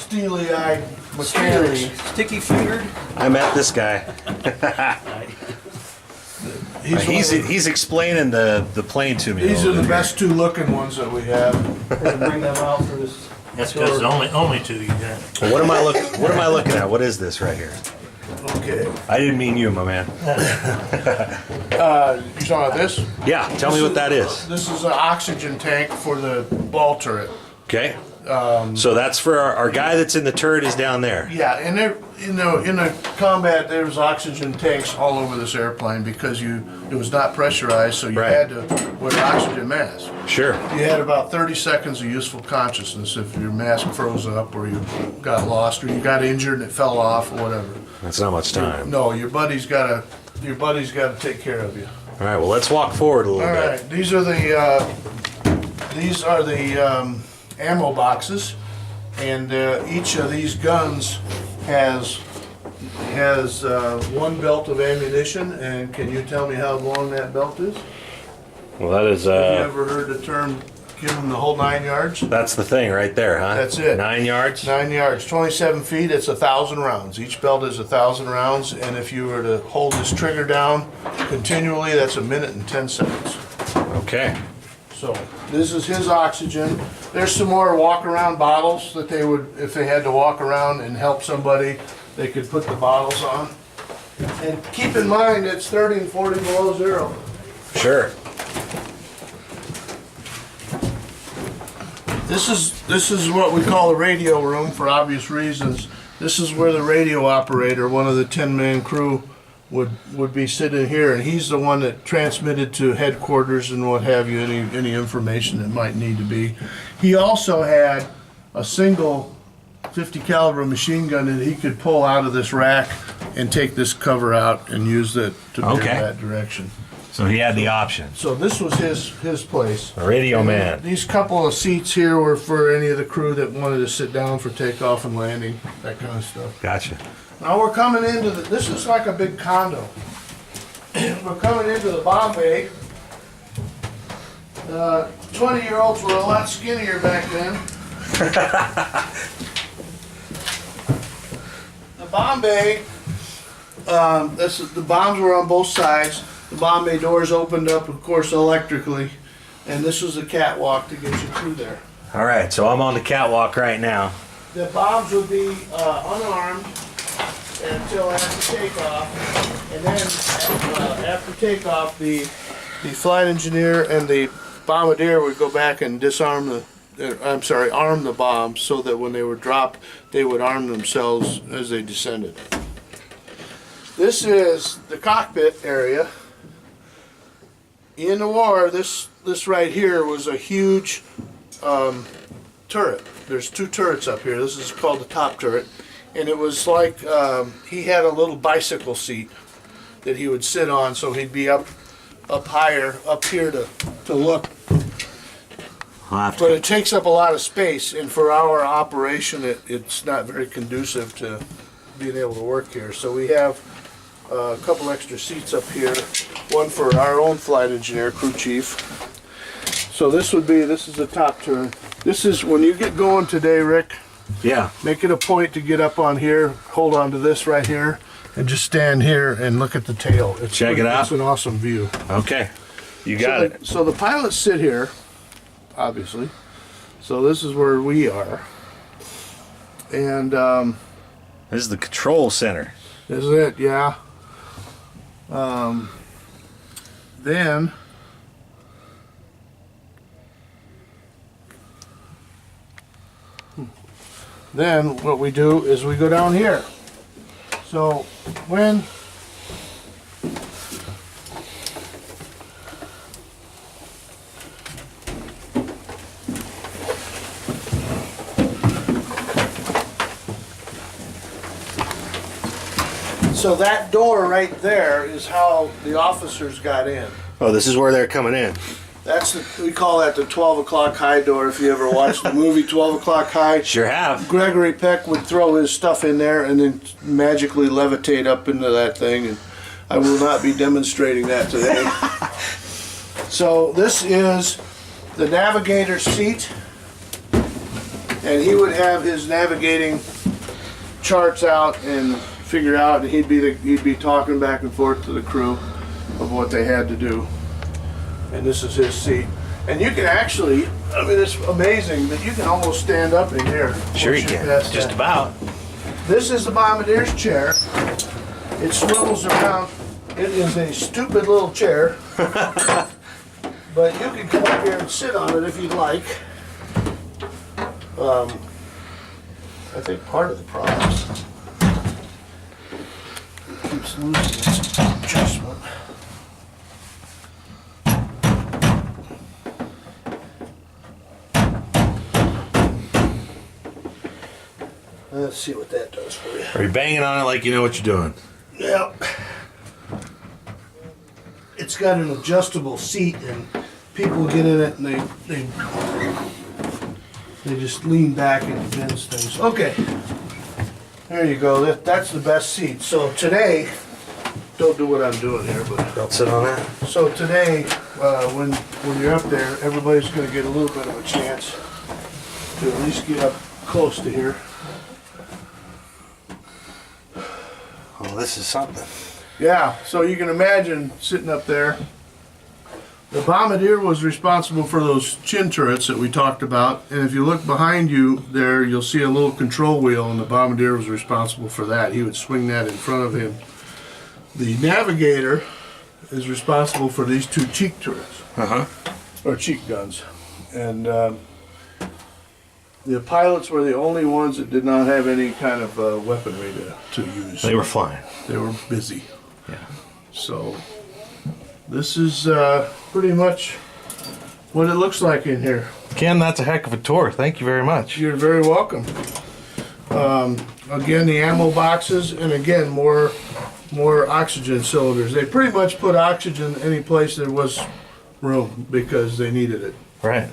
steely-eyed mechanics. Sticky-fingered. I met this guy. He's explaining the plane to me. These are the best two looking ones that we have. Bring them out for this. That's because only two you got. What am I looking at? What is this right here? Okay. I didn't mean you, my man. You talking about this? Yeah, tell me what that is. This is an oxygen tank for the ball turret. Okay. So that's for our guy that's in the turret is down there. Yeah, and there, in the combat, there's oxygen tanks all over this airplane because it was not pressurized, so you Right. had to wear an oxygen mask. Sure. You had about 30 seconds of useful consciousness if your mask froze up or you got lost or you got injured and it fell off or whatever. That's not much time. No, your buddy's gotta take care of you. All right. Well, let's walk forward a little All bit. right, these are the ammo boxes, and each of these guns has one belt of ammunition. And can you tell me how long that belt is? Well, that is. Have you ever heard the term "give them the whole 9 yards"? That's the thing right there, huh? That's it. 9 yards. 9 yards, 27 feet. It's 1,000 rounds. Each belt is 1,000 rounds, and if you were to hold this trigger down continually, that's 1 minute and 10 seconds. Okay. So this is his oxygen. There's some more walk-around bottles that they would, if they had to walk around and help somebody, they could put the bottles on. And keep in mind, it's 30 and 40 below zero. Sure. This is what we call the radio room for obvious reasons. This is where the radio operator, one of the 10-man crew, would be sitting here, and he's the one that transmitted to headquarters and what have you, any information that might need to be. He also had a single 50 caliber machine gun that he could pull out of this rack and take this cover out and use that to veer Okay. that direction. So he had the option. So this was his place. A radio And man. These couple of seats here were for any of the crew that wanted to sit down for takeoff and landing, that kind of stuff. Gotcha. Now we're coming into this is like a big condo. We're coming into the bomb bay. 20-year-olds were a lot skinnier back then. The bomb bay, the bombs were on both sides. The bomb bay doors opened up, of course, electrically. And this was a catwalk to get you through there. All right. So I'm on the catwalk right now. The bombs would be unarmed until after takeoff, and then after takeoff, the flight engineer and the bombardier would go back and disarm arm the bombs so that when they were dropped, they would arm themselves as they descended. This is the cockpit area. In the war, this right here was a huge turret. There's two turrets up here. This is called the top turret. And it was like he had a little bicycle seat that he would sit on, so he'd be up higher, up here to look. But it takes up a lot of space, and for our operation, it's not very conducive to being able to work here. So we have a couple extra seats up here, one for our own flight engineer, crew chief. So this is the top turret. This is when you get going today, Rick. Yeah. Make it a point to get up on here, hold on to this right here, and just stand here and look at the tail. Check it out. It's an awesome view. Okay. You got it. So the pilots sit here, obviously. So this is where we are. And This is the control center. this is it, yeah. Then what we do is we go down here. So when so that door right there is how the officers got in. Oh, this is where they're coming in. We call that the 12 o'clock high door. If you ever watched the movie 12 o'clock high, Sure have. Gregory Peck would throw his stuff in there and then magically levitate up into that thing. And I will not be demonstrating that today. So this is the navigator's seat. and he would have his navigating charts out and figure out, and he'd be talking back and forth to the crew of what they had to do. And this is his seat. And you can actually, I mean, it's amazing that you can almost stand up in here. Sure you once you're can. past Just that. about. This is the bombardier's chair. It swivels around. It is a stupid little chair. But you can come up here and sit on it if you'd like. I think part of the problem is it keeps losing its adjustment. Let's see what that does for you. Are you banging on it like you know what you're doing? Yeah. It's got an adjustable seat, and people get in it and they just lean back and bends things. Okay. There you go. That's the best seat. So today, don't do what I'm doing here, but Don't sit on that. so today, when you're up there, everybody's going to get a little bit of a chance to at least get up close to here. Well, this is something. Yeah, so you can imagine sitting up there. The bombardier was responsible for those chin turrets that we talked about, and if you look behind you there, you'll see a little control wheel, and the bombardier was responsible for that. He would swing that in front of him. The navigator is responsible for these two cheek turrets, or cheek guns, and the pilots were the only ones that did not have any kind of weaponry to use. They were flying. They were busy. Yeah. So this is pretty much what it looks like in here. Ken, that's a heck of a tour. Thank you very much. You're very welcome. Again, the ammo boxes, and again, more oxygen cylinders. They pretty much put oxygen any place there was room because they needed it. Right.